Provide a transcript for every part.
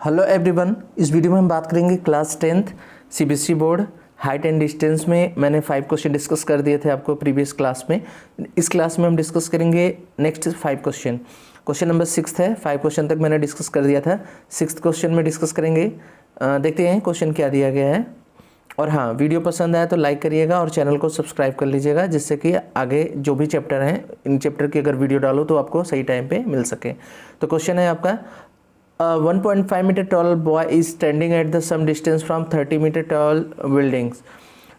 Hello everyone, इस video में हम बात करेंगे class 10th CBSE board height and distance में। मैंने 5 क्वेश्चन डिस्कस कर दिए थे आपको प्रीवियस क्लास में। इस क्लास में हम डिस्कस करेंगे नेक्स्ट 5 क्वेश्चन। क्वेश्चन नंबर 6 है, 5 क्वेश्चन तक मैंने डिस्कस कर दिया था। 6th क्वेश्चन में डिस्कस करेंगे। देखते हैं क्वेश्चन क्या दिया गया है। और हाँ, वीडियो पसंद आया तो लाइक करिएगा और चैनल को सब्सक्राइब कर लीजिएगा, जिससे कि आगे जो भी चैप्टर हैं इन चैप्टर की अगर वीडियो डालो तो आपको सही टाइम पे मिल सके। तो क्वेश्चन है आपका, 1.5 meter tall boy is standing at the some distance from 30 meter tall buildings.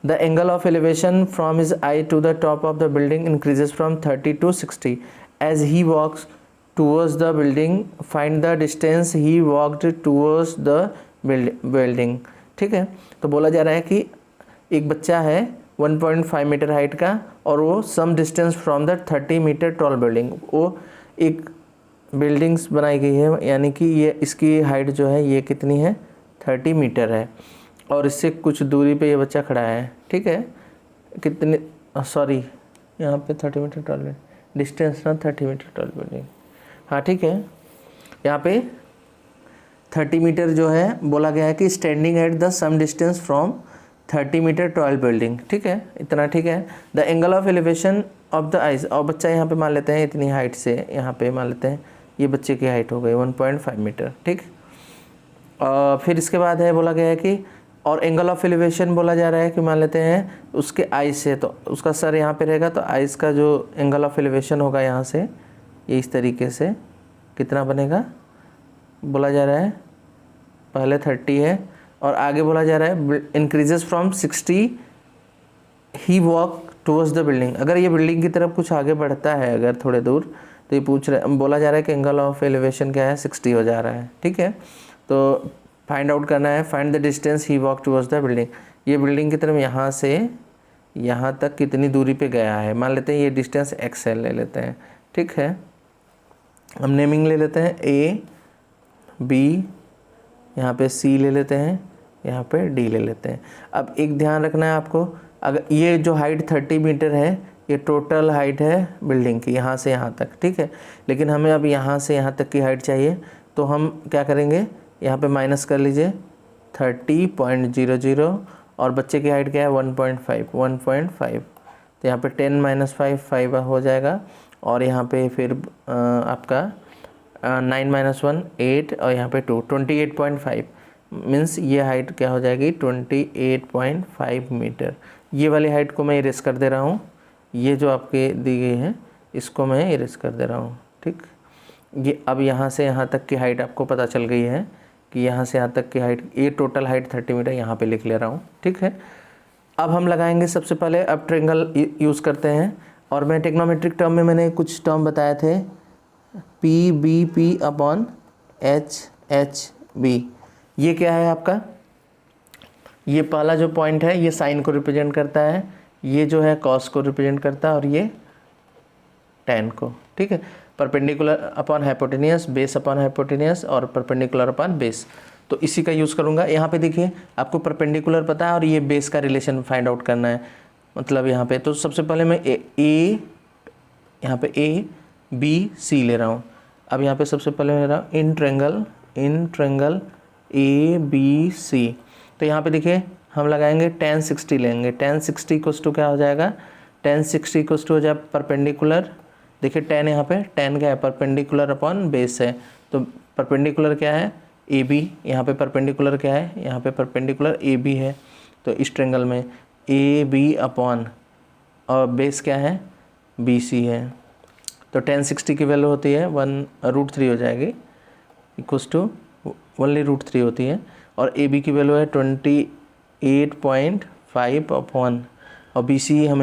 The angle of elevation from his eye to the top of the building increases from 30 to 60. As he walks towards the building, find the distance he walked towards the building. ठीक है, तो बोला जा रहा है कि एक बच्चा है 1.5 मीटर हाइट का और वो some distance from the 30 meter tall building, वो एक बिल्डिंग्स बनाई गई है, यानी कि ये इसकी हाइट जो है ये कितनी है, 30 मीटर है और इससे कुछ दूरी पे ये बच्चा खड़ा है। ठीक है, कितने सॉरी यहाँ पे 30 मीटर टॉल डिस्टेंस ना 30 मीटर टॉल बिल्डिंग, हाँ ठीक है, यहाँ पे 30 मीटर जो है बोला गया है कि standing at the some distance from 30 meter tall building. ठीक है, इतना ठीक है। The angle of elevation of the eyes, और बच्चा यहाँ पे मान लेते हैं इतनी हाइट से, यहाँ पे मान लेते हैं ये बच्चे की हाइट हो गई 1.5 मीटर। ठीक, और फिर इसके बाद है बोला गया है कि और एंगल ऑफ एलिवेशन बोला जा रहा है कि मान लेते हैं उसके आइज से, तो उसका सर यहाँ पे रहेगा, तो आइज का जो एंगल ऑफ एलिवेशन होगा यहाँ से ये इस तरीके से कितना बनेगा बोला जा रहा है, पहले 30 है और आगे बोला जा रहा है increases from 60 he walk towards the building. अगर ये बिल्डिंग की तरफ कुछ आगे बढ़ता है अगर थोड़े दूर, तो ये बोला जा रहा है कि एंगल ऑफ एलिवेशन क्या है, 60 हो जा रहा है। ठीक है, तो फाइंड आउट करना है, find the distance he walk towards the building. ये बिल्डिंग की तरफ यहाँ से यहाँ तक कितनी दूरी पे गया है, मान लेते हैं ये डिस्टेंस XL ले लेते हैं। ठीक है, हम नेमिंग ले लेते हैं A B, यहाँ पे C ले लेते हैं, यहाँ पे D ले लेते हैं। अब एक ध्यान रखना है आपको, अगर ये जो हाइट 30 मीटर है ये टोटल हाइट है बिल्डिंग की यहाँ से यहाँ तक। ठीक है, लेकिन हमें अब यहाँ से यहाँ तक की हाइट चाहिए, तो हम क्या करेंगे, यहाँ पे माइनस कर लीजिए 30.00 और बच्चे की हाइट क्या है 1.5, तो यहाँ पे 10 - 5 5 हो जाएगा और यहाँ पे फिर आपका 9 - 1 8 और यहाँ पे 2 28.5 मीन्स ये हाइट क्या हो जाएगी 28.5 मीटर। ये वाली हाइट को मैं इरेज कर दे रहा हूँ, ये जो आपके दी गई है इसको मैं इरेज कर दे रहा हूँ। ठीक, ये अब यहाँ से यहाँ तक की हाइट आपको पता चल गई है कि यहाँ से यहाँ तक की हाइट, ये टोटल हाइट 30 मीटर यहाँ पे लिख ले रहा हूँ। ठीक है, अब हम लगाएंगे सबसे पहले, अब ट्रायंगल यूज़ करते हैं और मैं टेक्नोमेट्रिक टर्म में मैंने कुछ टर्म बताए थे, PBP/HHB। ये क्या है आपका, ये पहला जो पॉइंट है ये साइन को रिप्रेजेंट करता है, ये जो है कॉस को रिप्रेजेंट करता है और ये टैन को। ठीक है, perpendicular upon hypotenuse, base upon hypotenuse और परपेंडिकुलर अपॉन बेस, तो इसी का यूज़ करूँगा। यहाँ पे देखिए आपको परपेंडिकुलर पता है और ये बेस का रिलेशन फाइंड आउट करना है, मतलब यहाँ पे तो सबसे पहले मैं यहाँ पे ABC ले रहा हूँ। अब यहाँ पे सबसे पहले ले रहा हूँ इन ट्रायंगल ABC, तो यहाँ पे देखिए हम लगाएंगे tan 60 लेंगे, tan 60 = क्या हो जाएगा, tan 60 = हो जाए परपेंडिकुलर, देखिए tan यहाँ पे tan क्या है परपेंडिकुलर अपॉन बेस है, तो परपेंडिकुलर क्या है AB, यहाँ पे परपेंडिकुलर क्या है, यहाँ पे परपेंडिकुलर AB है, तो इस ट्रायंगल में AB अपॉन और बेस क्या है BC है, तो tan 60 की वैल्यू होती है 1√3 हो जाएगी, इक्वल्स टू ओनली √3 होती है, और AB की वैल्यू है 28.5 अपॉन और BC हम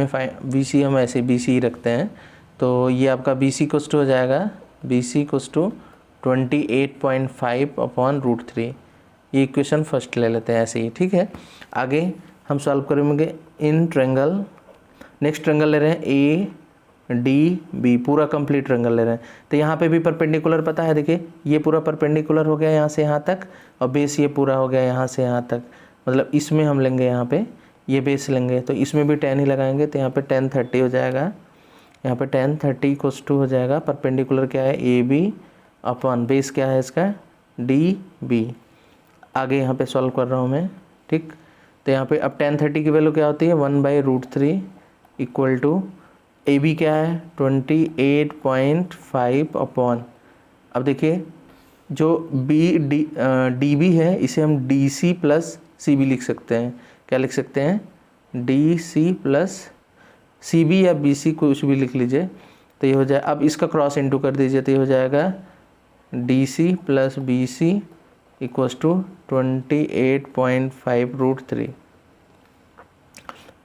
ऐसे BC रखते हैं, तो ये आपका BC = हो जाएगा BC = 28.5 अपॉन √3। ये इक्वेशन फर्स्ट ले लेते हैं ऐसे ही। ठीक है, आगे हम सॉल्व करेंगे इन ट्रायंगल, नेक्स्ट ट्रायंगल ले रहे हैं ADB, पूरा कंप्लीट ट्रायंगल ले रहे हैं, तो यहाँ पे भी परपेंडिकुलर पता है, देखिए ये पूरा परपेंडिकुलर हो गया यहाँ से यहाँ तक और बेस ये पूरा हो गया यहाँ से यहाँ तक, मतलब इसमें हम लेंगे यहाँ पे ये बेस लेंगे, तो इसमें भी tan ही लगाएंगे, तो यहाँ पे tan 30 हो जाएगा, यहाँ पे tan 30 = हो जाएगा परपेंडिकुलर क्या है AB अपॉन बेस क्या है इसका DB। आगे यहाँ पे सॉल्व कर रहा हूँ मैं, ठीक। तो यहाँ पे अब tan 30 की वैल्यू क्या होती है 1/√3 इक्वल टू ए बी क्या है 28.5 अपॉन, अब देखिए जो डी बी है इसे हम D C plus C B लिख सकते हैं। क्या लिख सकते हैं D C plus C B या बी सी कुछ भी लिख लीजिए। तो ये हो जाए, अब इसका क्रॉस इंटू कर दीजिए तो ये हो जाएगा D C plus B C equals to 28.5√3।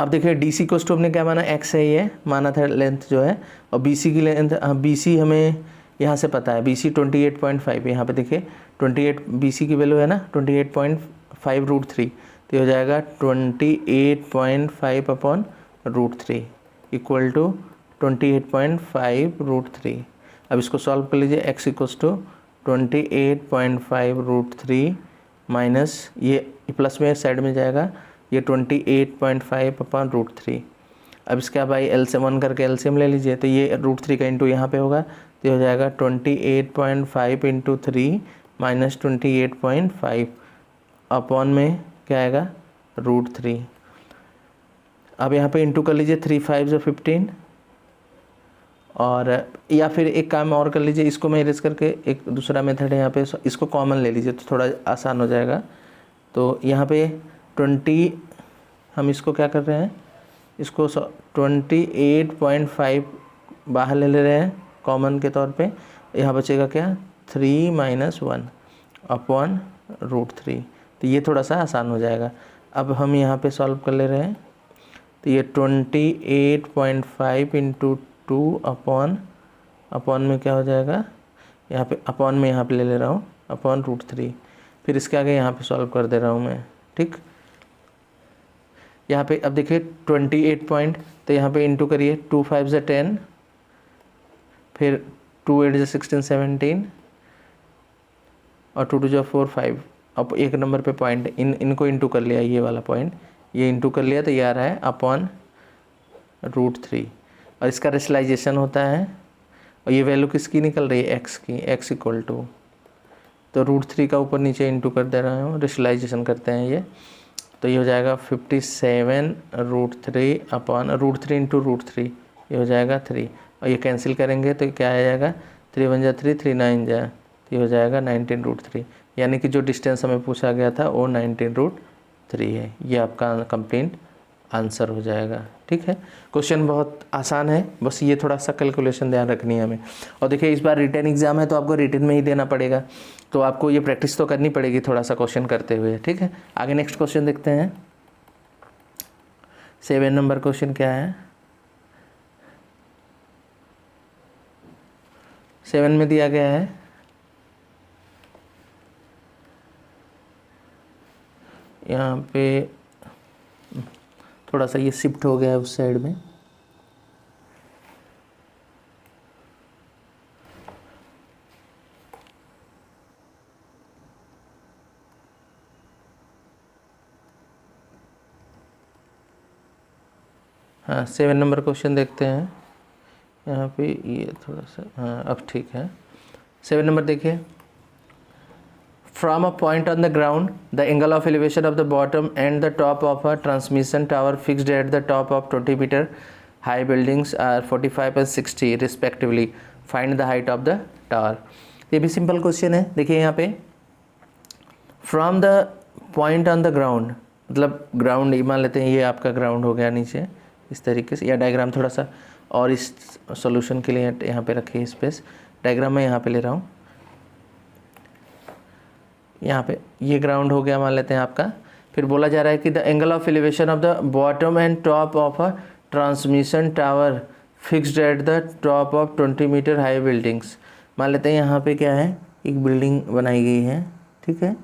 अब देखिए डी सी को हमने क्या माना x है, ये माना था लेंथ जो है, और बी सी की लेंथ बी सी हमें यहाँ से पता है बी सी 28.5, यहाँ पे देखिए 28 बी सी की वैल्यू है ना 28.5√3, तो हो जाएगा 28.5 अपॉन √3 इक्वल टू 28.5√3। अब इसको सॉल्व कर लीजिए, x इक्वल्स टू 28.5√3 माइनस ये प्लस में साइड में जाएगा, ये 28.5 अपॉन √3। अब इसका भाई एलसीएम 1 करके एलसीएम ले लीजिए, तो ये √3 का इंटू यहाँ पे होगा, तो हो जाएगा 28.5 इंटू 3 माइनस 28.5 अपॉन में क्या आएगा √3। अब यहाँ पे इंटू कर लीजिए 3 5 जो 15, और या फिर एक काम और कर लीजिए, इसको मैं इरेज करके एक दूसरा मेथड है यहाँ पे, इसको कॉमन ले लीजिए तो थोड़ा आसान हो जाएगा। तो यहाँ पे 20 हम इसको क्या कर रहे हैं, इसको 28.5 बाहर ले रहे हैं कॉमन के तौर पे, यहाँ बचेगा क्या 3 - 1 अपॉन √3। तो ये थोड़ा सा आसान हो जाएगा। अब हम यहाँ पे सॉल्व कर ले रहे हैं, तो ये 28.5 इंटू 2 अपॉन में क्या हो जाएगा, यहाँ पे अपॉन में यहाँ पे ले रहा हूँ अपॉन √3, फिर इसके आगे यहाँ पे सॉल्व कर दे रहा हूँ मैं, ठीक। यहाँ पे अब देखिए 28 पॉइंट, तो यहाँ पे इंटू करिए 2 5 = 10, फिर 2 8 = 16 17, और 2 2 = 4 5। अब एक नंबर पे पॉइंट इनको इंटू कर लिया, ये वाला पॉइंट ये इंटू कर लिया, तो ये आ रहा है अपॉन √3, और इसका रेशनलाइजेशन होता है, और ये वैल्यू किसकी निकल रही है x की, x इक्वल टू, तो √3 का ऊपर नीचे इंटू कर दे रहा हूँ, रेशनलाइजेशन करते हैं ये, तो ये हो जाएगा 57√3 अपॉन √3 इंटू √3, ये हो जाएगा 3, और ये कैंसिल करेंगे तो क्या आ जाएगा 3 1 = 3 3 9 = ये हो जाएगा 19√3, यानी कि जो डिस्टेंस हमें पूछा गया था वो 19√3 है। ये आपका कंप्लीट आंसर हो जाएगा, ठीक है। क्वेश्चन बहुत आसान है, बस ये थोड़ा सा कैलकुलेशन ध्यान रखनी है हमें। और देखिए इस बार रिटन एग्जाम है तो आपको रिटन में ही देना पड़ेगा, तो आपको ये प्रैक्टिस तो करनी पड़ेगी थोड़ा सा क्वेश्चन करते हुए, ठीक है। आगे नेक्स्ट क्वेश्चन देखते हैं। 7 नंबर क्वेश्चन क्या है, 7 में दिया गया है यहाँ पे, थोड़ा सा ये शिफ्ट हो गया है उस साइड में, हाँ 7 नंबर क्वेश्चन देखते हैं। यहाँ पे ये थोड़ा सा, हाँ अब ठीक है। 7 नंबर देखिए, from a point on the ground the angle of elevation of the bottom and the top of a transmission tower fixed at the top of 20 meter high buildings are 45 and 60 respectively, find the height of the tower. ये भी simple question है। देखिए यहाँ पे from the point on the ground, मतलब ground मान लेते हैं, ये आपका ग्राउंड हो गया नीचे इस तरीके से, या डायग्राम थोड़ा सा और इस सॉल्यूशन के लिए यहाँ पे रखिए स्पेस, डायग्राम मैं यहाँ पे ले रहा हूँ, यहाँ पे ये ग्राउंड हो गया मान लेते हैं आपका। फिर बोला जा रहा है कि the angle of elevation of the bottom and top of a transmission tower fixed at the top of 20 meter high buildings. मान लेते हैं यहाँ पे क्या है, एक बिल्डिंग बनाई गई है, ठीक है,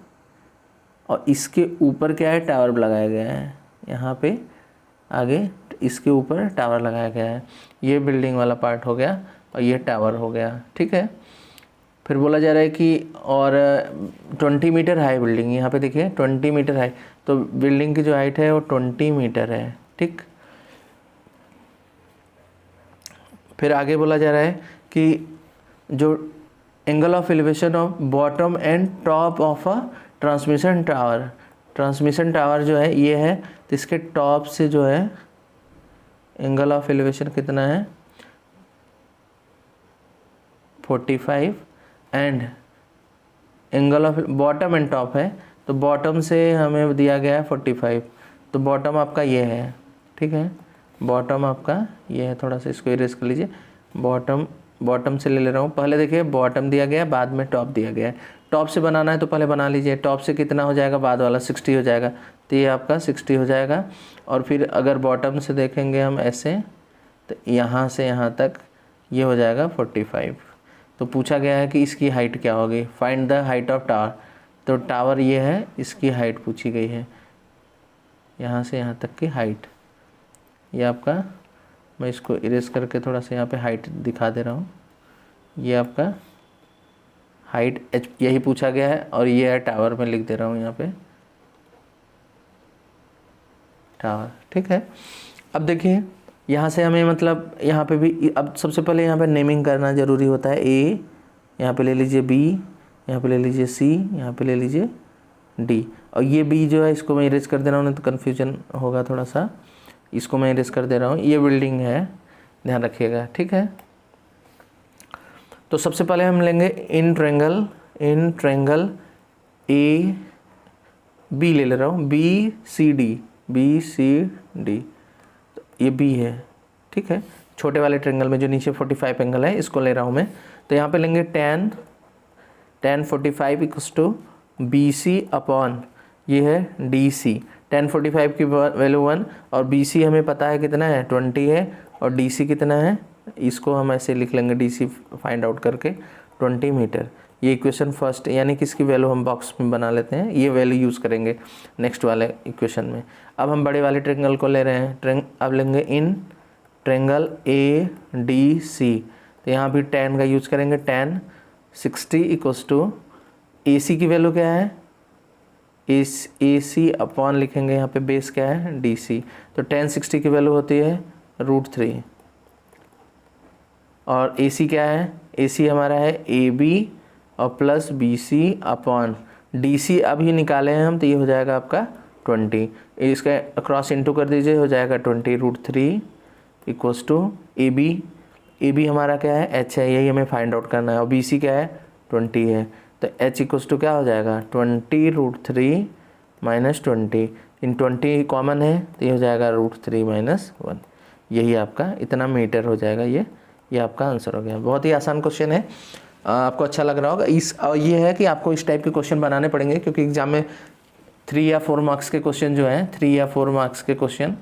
और इसके ऊपर क्या है, टावर लगाया गया है, यहाँ पे आगे इसके ऊपर टावर लगाया गया है। ये बिल्डिंग वाला पार्ट हो गया और ये टावर हो गया, ठीक है। फिर बोला जा रहा है कि और 20 मीटर हाई बिल्डिंग, यहाँ पे देखिए 20 मीटर हाई, तो बिल्डिंग की जो हाइट है वो 20 मीटर है, ठीक। फिर आगे बोला जा रहा है कि जो angle of elevation of bottom and top of a transmission tower जो है ये है, तो इसके टॉप से जो है एंगल ऑफ एलिवेशन कितना है 45 and angle of bottom and top है, तो बॉटम से हमें दिया गया है 45, तो बॉटम आपका ये है, ठीक है, बॉटम आपका ये है, थोड़ा सा इसको इरेज कर लीजिए, बॉटम से ले रहा हूँ। पहले देखिए बॉटम दिया गया है, बाद में टॉप दिया गया है, टॉप से बनाना है तो पहले बना लीजिए, टॉप से कितना हो जाएगा बाद वाला 60 हो जाएगा, तो ये आपका 60 हो जाएगा। और फिर अगर बॉटम से देखेंगे हम ऐसे, तो यहाँ से यहाँ तक ये हो जाएगा 45। तो पूछा गया है कि इसकी हाइट क्या होगी, find the height of tower, तो टावर ये है, इसकी हाइट पूछी गई है, यहाँ से यहाँ तक की हाइट, ये आपका, मैं इसको इरेज करके थोड़ा सा यहाँ पे हाइट दिखा दे रहा हूँ, ये आपका हाइट एच यही पूछा गया है, और ये है टावर, में लिख दे रहा हूँ यहाँ पे टावर, ठीक है। अब देखिए यहाँ से हमें मतलब यहाँ पे भी, अब सबसे पहले यहाँ पे नेमिंग करना ज़रूरी होता है, ए यहाँ पे ले लीजिए, बी यहाँ पे ले लीजिए, सी यहाँ पे ले लीजिए, डी, और ये बी जो है इसको मैं इरेज कर दे रहा हूँ, नहीं तो कन्फ्यूजन होगा थोड़ा सा, इसको मैं इरेज कर दे रहा हूँ, ये बिल्डिंग है, ध्यान रखिएगा, ठीक है। तो सबसे पहले हम लेंगे इन ट्रायंगल ए बी ले रहा हूँ, बी सी डी, तो ये बी है, ठीक है, छोटे वाले ट्रायंगल में जो नीचे 45 एंगल है इसको ले रहा हूँ मैं। तो यहाँ पे लेंगे tan 45 equals to B C upon ये है डी सी, tan 45 की वैल्यू 1 और बी सी हमें पता है कितना है 20 है, और डी सी कितना है, इसको हम ऐसे लिख लेंगे डी सी फाइंड आउट करके 20 मीटर। ये इक्वेशन फर्स्ट, यानी कि इसकी वैल्यू हम बॉक्स में बना लेते हैं, ये वैल्यू यूज़ करेंगे नेक्स्ट वाले इक्वेशन में। अब हम बड़े वाले ट्रायंगल को ले रहे हैं, अब लेंगे in triangle A D C, तो यहाँ भी tan का यूज़ करेंगे, tan 60 इक्वल्स टू ए सी की वैल्यू क्या है, ए सी अपॉन लिखेंगे यहाँ पे बेस क्या है डी सी, तो tan 60 की वैल्यू होती है √3, और ए सी क्या है, ए सी हमारा है ए बी और plus B C upon D C अभी निकाले हैं हम, तो ये हो जाएगा आपका 20, इसका क्रॉस इनटू कर दीजिए, हो जाएगा 20 √3 इक्वल्स टू ए बी हमारा क्या है एच है, यही हमें फाइंड आउट करना है, और बी सी क्या है 20 है, तो एच इक्वल्स टू क्या हो जाएगा 20 √3 माइनस 20, इन 20 कॉमन है तो ये हो जाएगा √3 माइनस 1, यही आपका इतना मीटर हो जाएगा। ये आपका आंसर हो गया। बहुत ही आसान क्वेश्चन है, आपको अच्छा लग रहा होगा। ये है कि आपको इस टाइप के क्वेश्चन बनाने पड़ेंगे, क्योंकि एग्जाम में 3 या 4 मार्क्स के क्वेश्चन जो हैं, 3 या 4 मार्क्स के क्वेश्चन,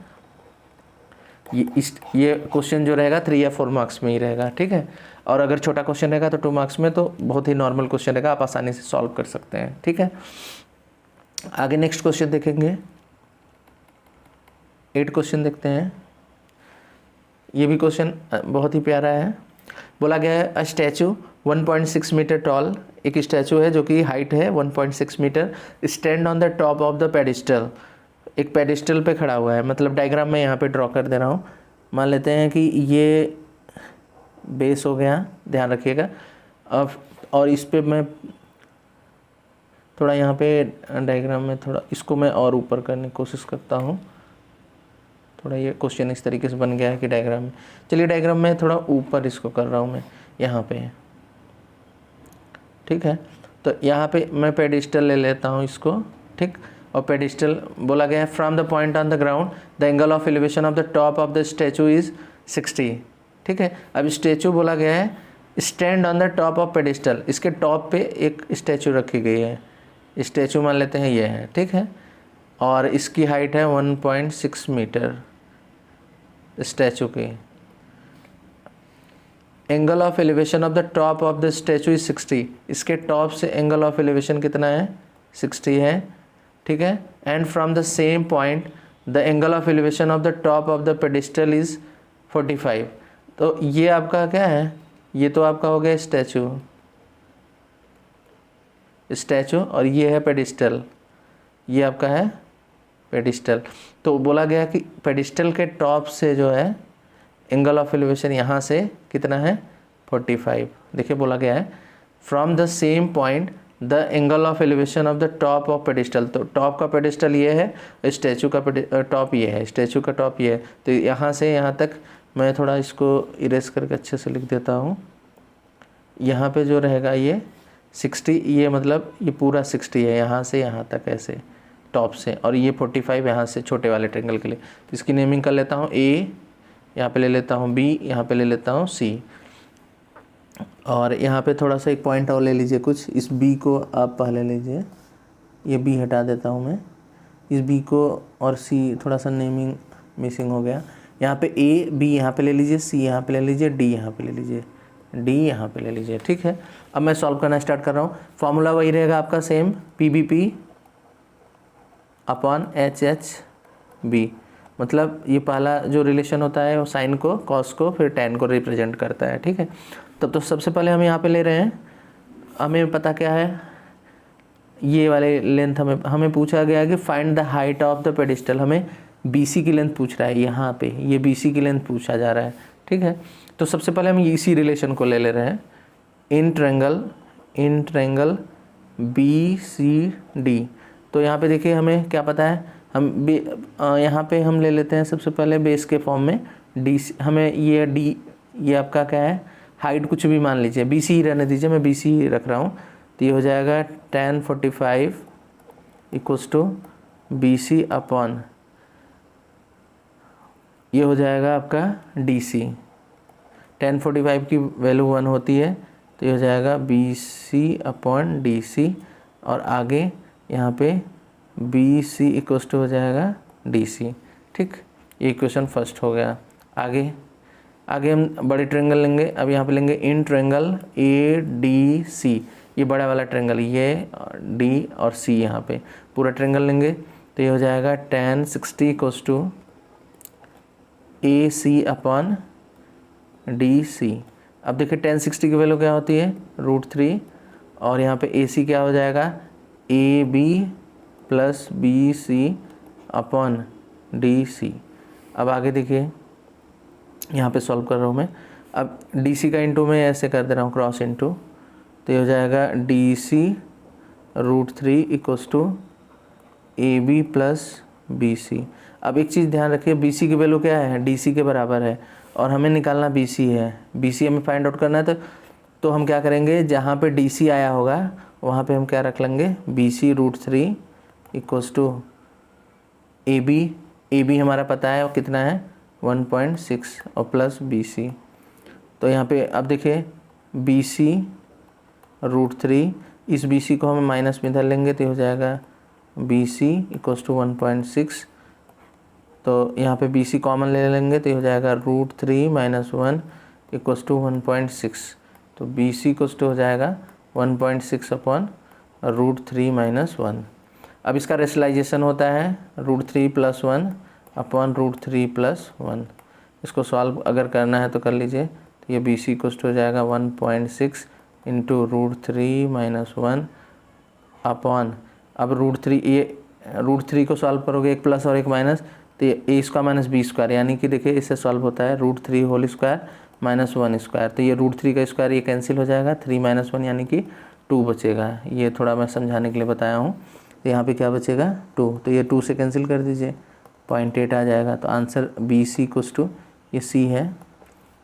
ये क्वेश्चन जो रहेगा 3 या 4 मार्क्स में ही रहेगा, ठीक है। और अगर छोटा क्वेश्चन रहेगा तो 2 मार्क्स में, तो बहुत ही नॉर्मल क्वेश्चन रहेगा, आप आसानी से सॉल्व कर सकते हैं, ठीक है। आगे नेक्स्ट क्वेश्चन देखेंगे, 8 क्वेश्चन देखते हैं। ये भी क्वेश्चन बहुत ही प्यारा है। बोला गया है अ स्टैचू 1.6 मीटर टॉल, एक स्टैचू है जो कि हाइट है 1.6 meter, stand on the top of the pedestal, एक पेडिस्टल पे खड़ा हुआ है। मतलब डायग्राम में यहाँ पे ड्रॉ कर दे रहा हूँ। मान लेते हैं कि ये बेस हो गया, ध्यान रखिएगा। अब और इस पे मैं थोड़ा यहाँ पे डायग्राम में थोड़ा इसको मैं और ऊपर करने की कोशिश करता हूँ। थोड़ा ये क्वेश्चन इस तरीके से बन गया है कि डायग्राम में, चलिए डायग्राम में थोड़ा ऊपर इसको कर रहा हूँ मैं यहाँ पे, ठीक है। तो यहाँ पे मैं पेडिस्टल ले लेता हूँ इसको, ठीक। और पेडिस्टल बोला गया है from the point on the ground the angle of elevation of the top of the statue is 60, ठीक है। अब स्टैचू बोला गया है stand on the top of pedestal, इसके टॉप पे एक स्टैचू रखी गई है, स्टैचू मान लेते हैं ये है, ठीक है। और इसकी हाइट है 1.6 मीटर स्टैचू की। Angle of elevation of the top of the statue is 60, इसके टॉप से एंगल ऑफ एलिवेशन कितना है 60 है, ठीक है। And from the same point the angle of elevation of the top of the pedestal is 45। तो ये आपका क्या है, ये तो आपका हो गया स्टैचू और ये है पेडिस्टल, ये आपका है पेडिस्टल। तो बोला गया कि पेडिस्टल के टॉप से जो है एंगल ऑफ एलिवेशन यहाँ से कितना है 45। देखिए बोला गया है from the same point the angle of elevation of the top of pedestal. तो टॉप का पेडिस्टल ये है, स्टैचू का टॉप ये है, स्टैचू का टॉप ये है। तो यहाँ से यहाँ तक मैं थोड़ा इसको इरेज करके अच्छे से लिख देता हूँ। यहाँ पे जो रहेगा ये 60, ये मतलब ये पूरा 60 है यहाँ से यहाँ तक ऐसे टॉप से, और ये 45 यहाँ से छोटे वाले ट्रेंगल के लिए। तो इसकी नेमिंग कर लेता हूँ A, यहाँ पे ले लेता हूँ B, यहाँ पे ले लेता हूँ C। और यहाँ पे थोड़ा सा एक पॉइंट और ले लीजिए कुछ, इस B को आप पहले लीजिए, ये B हटा देता हूँ मैं, इस B को, और C थोड़ा सा नेमिंग मिसिंग हो गया। यहाँ पे A B यहाँ पे ले लीजिए, C यहाँ पे ले लीजिए, D यहाँ पे ले लीजिए, D यहाँ पे ले लीजिए। ठीक है, अब मैं सॉल्व करना स्टार्ट कर रहा हूँ। फॉर्मूला वही रहेगा आपका सेम, PBP अपॉन HHB। मतलब ये पहला जो रिलेशन होता है वो साइन को, कॉस को, फिर टैन को रिप्रेजेंट करता है। ठीक है, तब तो सबसे पहले हम यहाँ पे ले रहे हैं, हमें पता क्या है, ये वाले लेंथ हमें पूछा गया कि find the height of the pedestal. हमें BC की लेंथ पूछ रहा है, यहाँ पे ये BC की लेंथ पूछा जा रहा है। ठीक है, तो सबसे पहले हम इसी रिलेशन को ले रहे हैं, इन ट्रेंगल BCD। तो यहाँ पे देखिए हमें क्या पता है, हम यहाँ पे हम ले लेते हैं सबसे पहले बेस के फॉर्म में DC। हमें ये D, ये आपका क्या है, हाइट कुछ भी मान लीजिए, BC ही रहने दीजिए, मैं BC ही रख रहा हूँ। तो ये हो जाएगा tan 45 equals to BC upon, ये हो जाएगा आपका DC। tan 45 की वैल्यू 1 होती है, तो ये हो जाएगा BC अपॉन DC, और आगे यहाँ पे BC इक्वल्स टू हो जाएगा DC। ठीक, ये इक्वेशन फर्स्ट हो गया। आगे हम बड़े ट्रेंगल लेंगे। अब यहाँ पे लेंगे इन ट्रेंगल ADC, ये बड़ा वाला ट्रेंगल, ये D और C, यहाँ पे पूरा ट्रेंगल लेंगे। तो ये हो जाएगा tan 60 equals to AC upon DC। अब देखिए tan 60 की वैल्यू क्या होती है, √3, और यहाँ पे AC क्या हो जाएगा, AB plus BC upon DC। अब आगे देखिए, यहाँ पे सॉल्व कर रहा हूँ मैं। अब DC का इंटू में ऐसे कर दे रहा हूँ, क्रॉस इंटू। तो ये हो जाएगा DC √3 equals to AB plus BC। अब एक चीज़ ध्यान रखिए, BC की वैल्यू क्या है, DC के बराबर है, और हमें निकालना BC है। BC हमें फाइंड आउट करना है, तो हम क्या करेंगे, जहाँ पे DC आया होगा वहाँ पे हम क्या रख लेंगे, BC √3 इक्वल्स टू AB हमारा पता है, और कितना है 1.6, और प्लस BC। तो यहाँ पे अब देखिए BC √3, इस BC को हमें माइनस में इधर लेंगे, तो हो जाएगा BC इक्वल्स टू 1.6। तो यहाँ पे BC कॉमन ले लेंगे, तो हो जाएगा √3 - 1 इक्वल्स टू 1.6। तो BC इक्वल्स टू हो जाएगा 1.6 अपॉन √3 - 1। अब इसका रेशनलाइजेशन होता है √3 + 1 अपॉन √3 + 1। इसको सॉल्व अगर करना है तो कर लीजिए। तो ये BC इक्वल्स टू हो जाएगा 1.6 इंटू √3 - 1 अपॉन, अब √3, ये √3 को सॉल्व करोगे, एक प्लस और एक माइनस, तो ये A² - B², यानी कि देखिए इससे सॉल्व होता है √3 होल स्क्वायर - 1 स्क्वायर। तो ये √3 का स्क्वायर ये कैंसिल हो जाएगा, 3 - 1 यानी कि 2 बचेगा। ये थोड़ा मैं समझाने के लिए बताया हूँ। तो यहाँ पे क्या बचेगा, 2। तो ये 2 से कैंसिल कर दीजिए, 0.8 आ जाएगा। तो आंसर BC इक्वल्स टू, ये C है,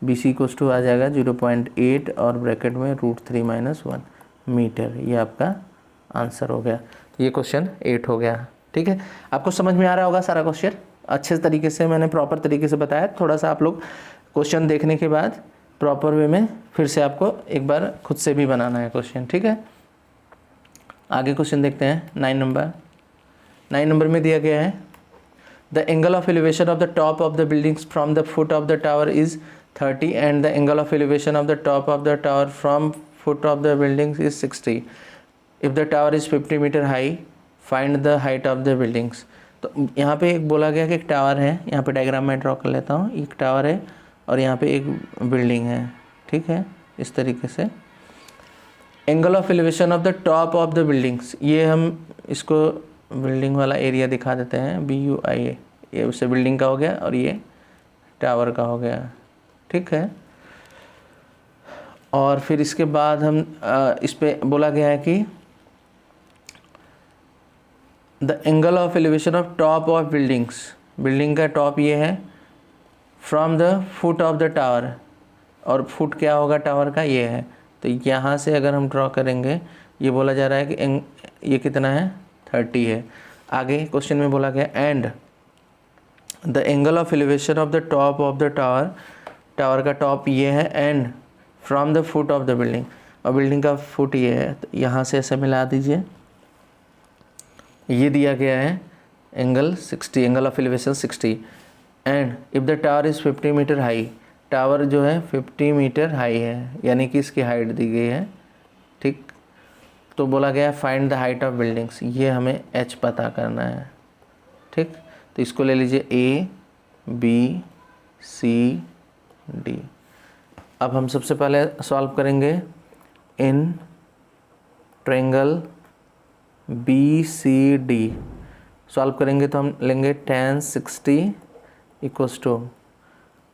BC इक्वल्स टू आ जाएगा 0.8 और ब्रैकेट में √3 - 1 मीटर। ये आपका आंसर हो गया। ये क्वेश्चन 8 हो गया। ठीक है, आपको समझ में आ रहा होगा सारा क्वेश्चन, अच्छे तरीके से मैंने प्रॉपर तरीके से बताया। थोड़ा सा आप लोग क्वेश्चन देखने के बाद प्रॉपर वे में फिर से आपको एक बार खुद से भी बनाना है क्वेश्चन। ठीक है, आगे क्वेश्चन देखते हैं। 9 नंबर में दिया गया है, the angle of elevation of the top of the buildings from the foot of the tower is 30 and the angle of elevation of the top of the tower from foot of the buildings is 60। If the tower is 50 meter high, find the height of the buildings. तो यहाँ पे एक बोला गया कि एक tower है, यहाँ पे डायग्राम में ड्रॉ कर लेता हूँ। एक टावर है और यहाँ पे एक बिल्डिंग है। ठीक है, इस तरीके से angle of elevation of the top of the buildings, ये हम इसको बिल्डिंग वाला एरिया दिखा देते हैं, BUI, ये उससे बिल्डिंग का हो गया और ये टावर का हो गया। ठीक है, और फिर इसके बाद हम इस पे बोला गया है कि the angle of elevation of top of buildings, building का टॉप ये है, from the foot of the tower, और फुट क्या होगा टावर का, ये है। तो यहाँ से अगर हम ड्रॉ करेंगे, ये बोला जा रहा है कि ये कितना है, 30 है। आगे क्वेश्चन में बोला गया and the angle of elevation of the top of the tower, tower का टॉप ये है, and from the foot of the building, और बिल्डिंग का फुट ये है। तो यहाँ से ऐसे मिला दीजिए, ये दिया गया है angle 60, angle of elevation 60, and if the tower is 50 meter high, tower जो है 50 मीटर हाई है, यानी कि इसकी हाइट दी गई है, ठीक। तो बोला गया find the height of buildings, ये हमें h पता करना है, ठीक। तो इसको ले लीजिए A B C D। अब हम सबसे पहले सॉल्व करेंगे इन ट्रायंगल BCD। सॉल्व करेंगे तो हम लेंगे tan 60 इक्वल्स टू,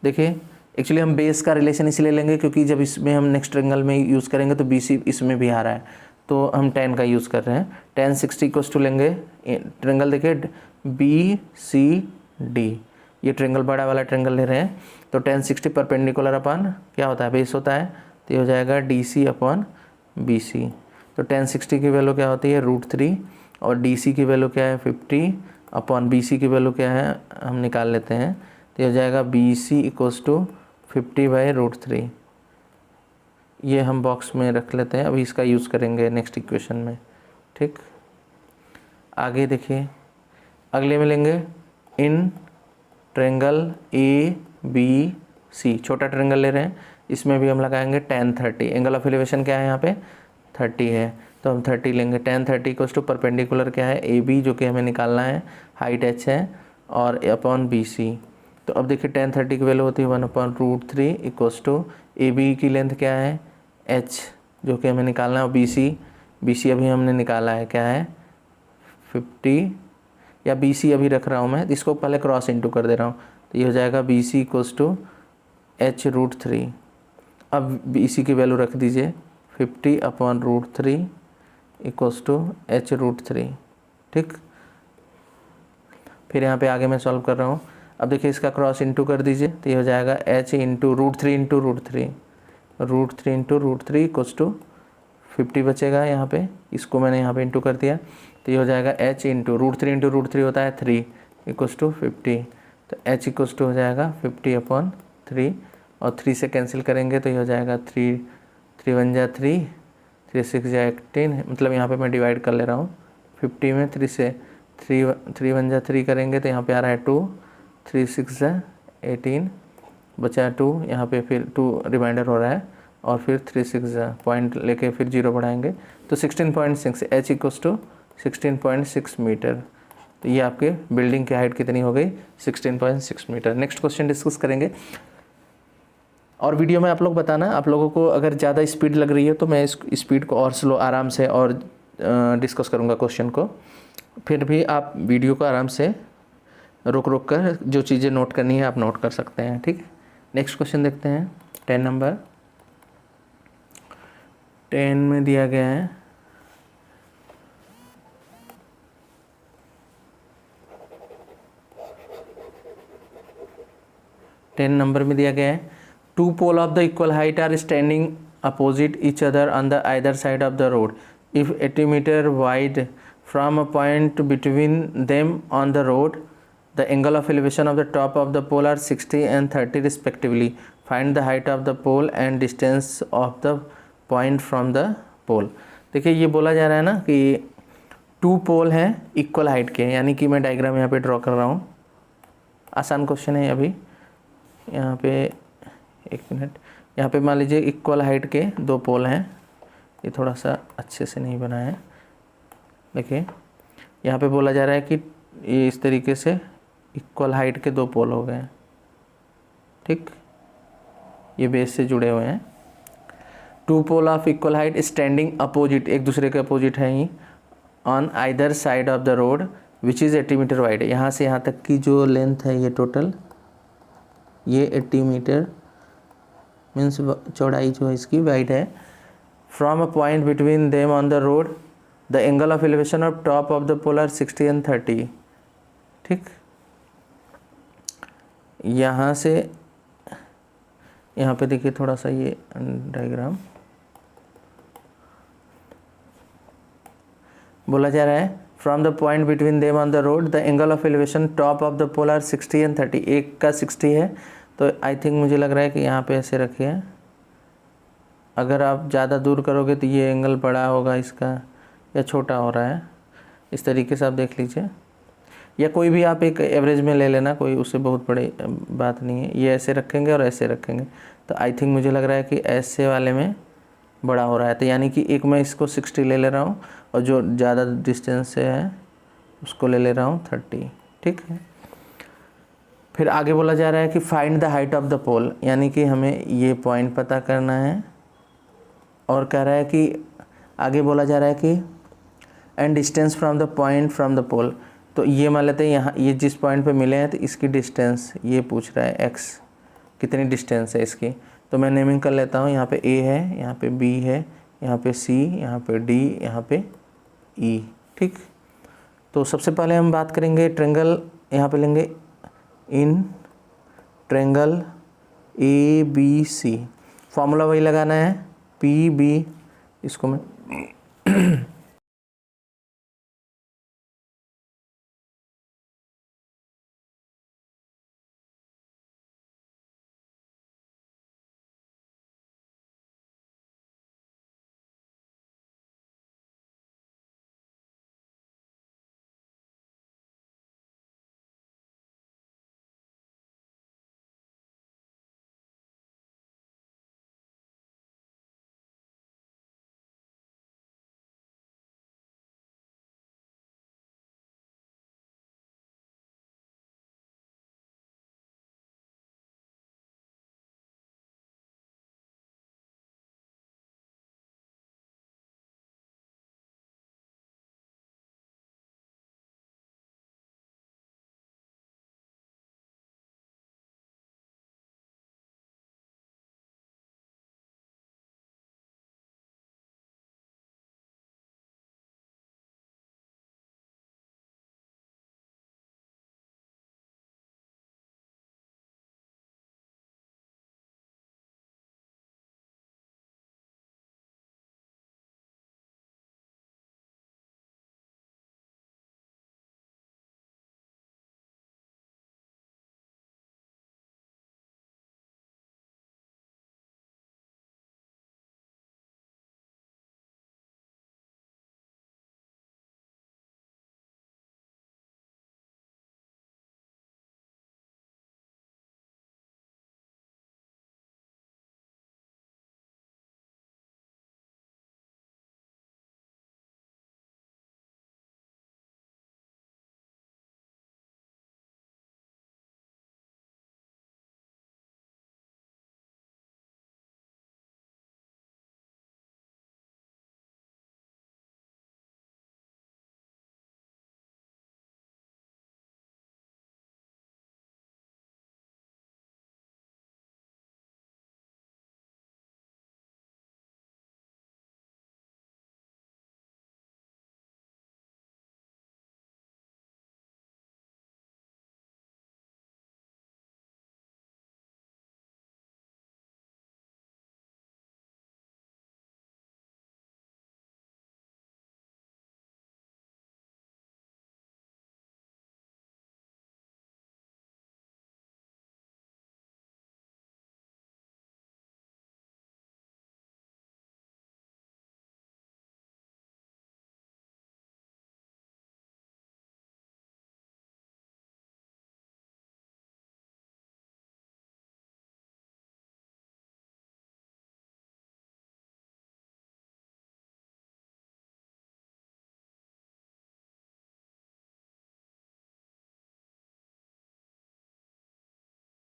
देखिए एक्चुअली हम बेस का रिलेशन इसलिए लेंगे क्योंकि जब इसमें हम नेक्स्ट ट्रायंगल में यूज़ करेंगे तो BC इसमें भी आ रहा है, तो हम tan का यूज़ कर रहे हैं। tan 60 इक्वल्स टू लेंगे, ट्रायंगल देखिए BCD, ये ट्रायंगल बड़ा वाला ट्रायंगल ले रहे हैं, तो tan 60 परपेंडिकुलर अपन क्या होता है, बेस होता है, तो ये हो जाएगा DC अपॉन BC। तो tan 60 की वैल्यू क्या होती है, √3, और DC की वैल्यू क्या है, 50 अपॉन BC की वैल्यू क्या है, हम निकाल लेते हैं, तो ये हो जाएगा BC इक्वल्स टू 50/√3। ये हम बॉक्स में रख लेते हैं, अभी इसका यूज़ करेंगे नेक्स्ट इक्वेशन में, ठीक। आगे देखिए, अगले में लेंगे इन ट्रायंगल ABC, छोटा ट्रायंगल ले रहे हैं, इसमें भी हम लगाएंगे tan 30, एंगल ऑफ एलिवेशन क्या है यहाँ पे 30 है, तो हम 30 लेंगे। tan 30 इक्वल्स टू परपेंडिकुलर क्या है, AB जो कि हमें निकालना है, हाइट h है, और अपॉन BC। तो अब देखिए tan 30 की वैल्यू होती है 1/√3 इक्वल्स टू AB की लेंथ क्या है, h जो कि हमें निकालना है, और BC अभी हमने निकाला है क्या है 50, या BC अभी रख रहा हूँ मैं, इसको पहले क्रॉस इंटू कर दे रहा हूँ, तो ये हो जाएगा BC इक्वल्स टू h√3। अब BC की वैल्यू रख दीजिए 50/√3 इक्वल्स टू h√3, ठीक। फिर यहाँ पे आगे मैं सॉल्व कर रहा हूँ, अब देखिए इसका क्रॉस इंटू कर दीजिए, तो ये हो जाएगा h into √3 into √3, √3 into √3 equals to 50 बचेगा यहाँ पे, इसको मैंने यहाँ पे इंटू कर दिया, तो ये हो जाएगा h इंटू √3 इंटू √3 होता है 3 इक्वल्स टू 50, तो h इक्वल्स टू हो जाएगा 50/3, और 3 से कैंसिल करेंगे तो ये हो जाएगा 3 1 जा 3, 3 6 जा 18, मतलब यहाँ पे मैं डिवाइड कर ले रहा हूँ 50 में 3 से, 3 1 जा 3 करेंगे तो यहाँ पे आ रहा है 2, 3 6 जा 18, बचा 2, यहाँ पे फिर 2 रिमाइंडर हो रहा है, और फिर 3 6 जा पॉइंट लेके फिर 0 बढ़ाएंगे तो 16.6, h इक्वल्स टू 16.6 मीटर। तो ये आपके बिल्डिंग की हाइट कितनी हो गई, 16.6 मीटर। नेक्स्ट क्वेश्चन डिस्कस करेंगे, और वीडियो में आप लोग बताना, आप लोगों को अगर ज़्यादा स्पीड लग रही है तो मैं इस स्पीड को और स्लो आराम से और डिस्कस करूँगा क्वेश्चन को, फिर भी आप वीडियो को आराम से रोक कर जो चीज़ें नोट करनी है आप नोट कर सकते हैं, ठीक। नेक्स्ट क्वेश्चन देखते हैं, 10 नंबर 10 में दिया गया है नंबर में दिया गया है 2 pole of the equal height are standing opposite each other on the either side of the road if 80 metre wide from a point between them on the road the angle of elevation of the top of the pole are 60 and 30 respectively, find the height of the pole and distance of the point from the pole. देखिए ये बोला जा रहा है ना कि 2 पोल हैं equal height के, यानी कि मैं डायग्राम यहाँ पे ड्रॉ कर रहा हूँ, आसान क्वेश्चन है अभी। यहाँ पे एक मिनट, यहाँ पे मान लीजिए इक्वल हाइट के 2 पोल हैं, ये थोड़ा सा अच्छे से नहीं बना है, देखिए यहाँ पे बोला जा रहा है कि ये इस तरीके से इक्वल हाइट के 2 पोल हो गए हैं, ठीक, ये बेस से जुड़े हुए हैं। 2 pole of equal height standing opposite, एक दूसरे के अपोजिट हैं ही, on either side of the road which is 80 metre wide, यहाँ से यहाँ तक की जो लेंथ है ये टोटल ये 80 मीटर मीन्स चौड़ाई जो है इसकी वाइड है। From a point between them on the road the angle of elevation of top of the pole are 60 and 30। ठीक, यहाँ से यहाँ पे देखिए थोड़ा सा ये डायग्राम बोला जा रहा है from the point between them on the road the angle of elevation top of the pole are 60 and 30। एक का 60 है तो आई थिंक मुझे लग रहा है कि यहाँ पे ऐसे रखिए। अगर आप ज़्यादा दूर करोगे तो ये एंगल बड़ा होगा इसका या छोटा हो रहा है, इस तरीके से आप देख लीजिए, या कोई भी आप एक एवरेज में ले लेना, कोई उससे बहुत बड़ी बात नहीं है। ये ऐसे रखेंगे और ऐसे रखेंगे तो आई थिंक मुझे लग रहा है कि ऐसे वाले में बड़ा हो रहा है, तो यानी कि एक मैं इसको 60 ले रहा हूँ और जो ज़्यादा डिस्टेंस से है उसको ले रहा हूँ 30। ठीक है, फिर आगे बोला जा रहा है कि find the height of the pole, यानी कि हमें ये पॉइंट पता करना है। और कह रहा है कि आगे बोला जा रहा है कि and distance from the point from the pole, तो ये मान लेते हैं यहाँ ये जिस पॉइंट पे मिले हैं तो इसकी डिस्टेंस ये पूछ रहा है x, कितनी डिस्टेंस है इसकी। तो मैं नेमिंग कर लेता हूँ, यहाँ पे a है, यहाँ पे b है, यहाँ पे c, यहाँ पे d, यहाँ पे e। ठीक, तो सबसे पहले हम बात करेंगे ट्रेंगल, यहाँ पे लेंगे इन ट्रेंगल ABC, फॉर्मूला वही लगाना है, PB, इसको मैं